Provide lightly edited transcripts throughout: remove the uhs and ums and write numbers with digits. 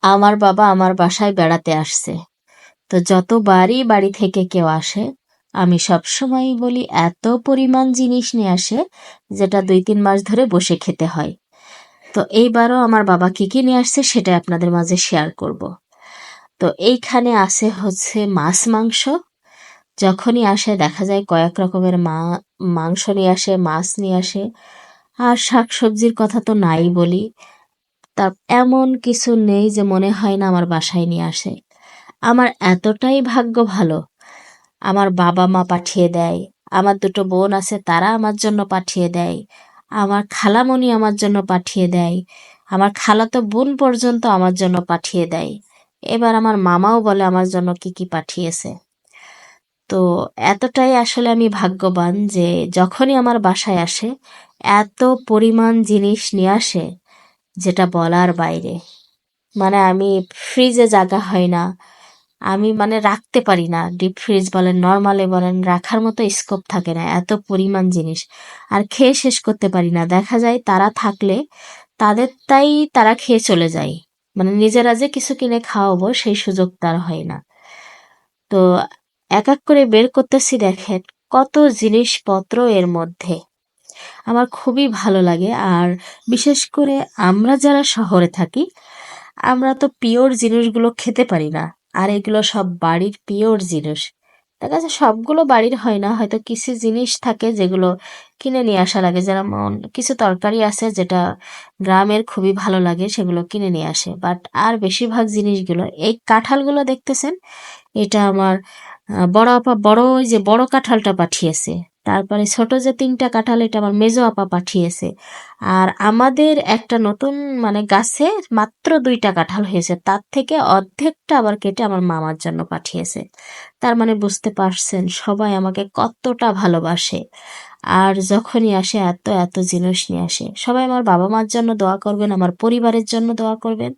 আমার বাবা আমার বাসায় বেড়াতে আসছে। তো যতবারই বাড়ি থেকে কেউ আসে, আমি সবসময়ই বলি এত পরিমাণ জিনিস নিয়ে আসে যেটা ২-৩ মাস ধরে বসে খেতে হয়। তো এইবারও আমার বাবা কি কি নিয়ে আসছে সেটা আপনাদের মাঝে শেয়ার করব। তো এইখানে আছে হচ্ছে মাছ মাংস। যখনই আসে দেখা যায় কয়েক রকমের মাংস নিয়ে আসে, মাছ নিয়ে আসে। আর শাকসবজির কথা তো নাই বলি। তার এমন কিছু নেই যে মনে হয় না আমার বাসায় নিয়ে আসে। আমার এতটাই ভাগ্য ভালো, আমার বাবা মা পাঠিয়ে দেয়, আমার ২টো বোন আছে তারা আমার জন্য পাঠিয়ে দেয়, আমার খালামণি আমার জন্য পাঠিয়ে দেয়, আমার খালাতো বোন পর্যন্ত আমার জন্য পাঠিয়ে দেয়। এবার আমার মামাও বলে আমার জন্য কি কি পাঠিয়েছে। তো এতটাই আসলে আমি ভাগ্যবান যে যখনই আমার বাসায় আসে এত পরিমাণ জিনিস নিয়ে আসে যেটা বলার বাইরে। মানে আমি ফ্রিজে জায়গা হয় না, আমি মানে রাখতে পারি না, ডিপ ফ্রিজ বলেন নর্মালে বলেন রাখার মতো স্কোপ থাকে না, এত পরিমাণ জিনিস। আর খেয়ে শেষ করতে পারি না, দেখা যায় তারা থাকলে তাদের তাই তারা খেয়ে চলে যায়, মানে নিজেরা যে কিছু কিনে খাওয়াবো সেই সুযোগ তার হয় না। তো এক এক করে বের করতেছি, দেখেন কত জিনিসপত্র এর মধ্যে। আমার খুবই ভালো লাগে। আর বিশেষ করে আমরা যারা শহরে থাকি, আমরা তো পিওর জিনিসগুলো খেতে পারি না। আর এগুলো সব বাড়ির পিওর জিনিস। দেখা যাচ্ছে সবগুলো বাড়ির হয় না, হয়তো কিছু জিনিস থাকে যেগুলো কিনে নিয়ে আসা লাগে। যেমন কিছু তরকারি আছে যেটা গ্রামের খুবই ভালো লাগে, সেগুলো কিনে নিয়ে আসে। বাট আর বেশিরভাগ জিনিসগুলো, এই কাঁঠালগুলো দেখতেছেন, এটা আমার বড় আপা, বড় ওই যে বড় কাঁঠালটা পাঠিয়েছে। তারপরে ছোট যে ৩টা কাঁঠাল, এটা আমার মেজো আপা পাঠিয়েছে। আর আমাদের একটা নতুন মানে গাছে মাত্র ২টা কাঁঠাল হয়েছে, তার থেকে অর্ধেকটা আবার কেটে আমার মামার জন্য পাঠিয়েছে। তার মানে বুঝতে পারছেন সবাই আমাকে কতটা ভালোবাসে। আর যখনই আসে এত এত জিনিস নিয়ে আসে। সবাই আমার বাবা মার জন্য দোয়া করবেন, আমার পরিবারের জন্য দোয়া করবেন,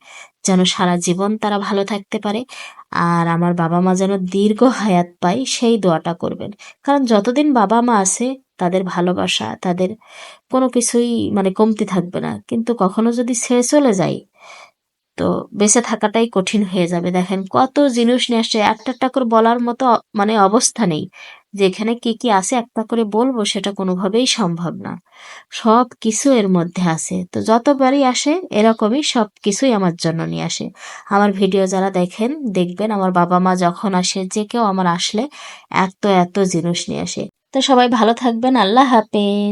যেন সারা জীবন তারা ভালো থাকতে পারে। আর আমার বাবা মা যেন দীর্ঘ হায়াত পায় সেই দোয়াটা করবেন। কারণ যতদিন বাবা মা আছে তাদের ভালোবাসা, তাদের কোনো কিছুই মানে কমতি থাকবে না। কিন্তু কখনো যদি ছেড়ে চলে যায়, তো বেঁচে থাকাটাই কঠিন হয়ে যাবে। দেখেন কত জিনিস নিয়ে আসছে, একটা একটা করে বলার মতো মানে অবস্থা নেই যে এখানে কি কি আছে একটা করে বলবো, সেটা কোনোভাবেই সম্ভব না। সব কিছু এর মধ্যে আছে। তো যতবারই আসে এরকমই সব কিছুই আমার জন্য নিয়ে আসে। আমার ভিডিও যারা দেখেন দেখবেন, আমার বাবা মা যখন আসে, যে কেউ আমার আসলে এত এত জিনিস নিয়ে আসে। তো সবাই ভালো থাকবেন, আল্লাহ হাফেজ।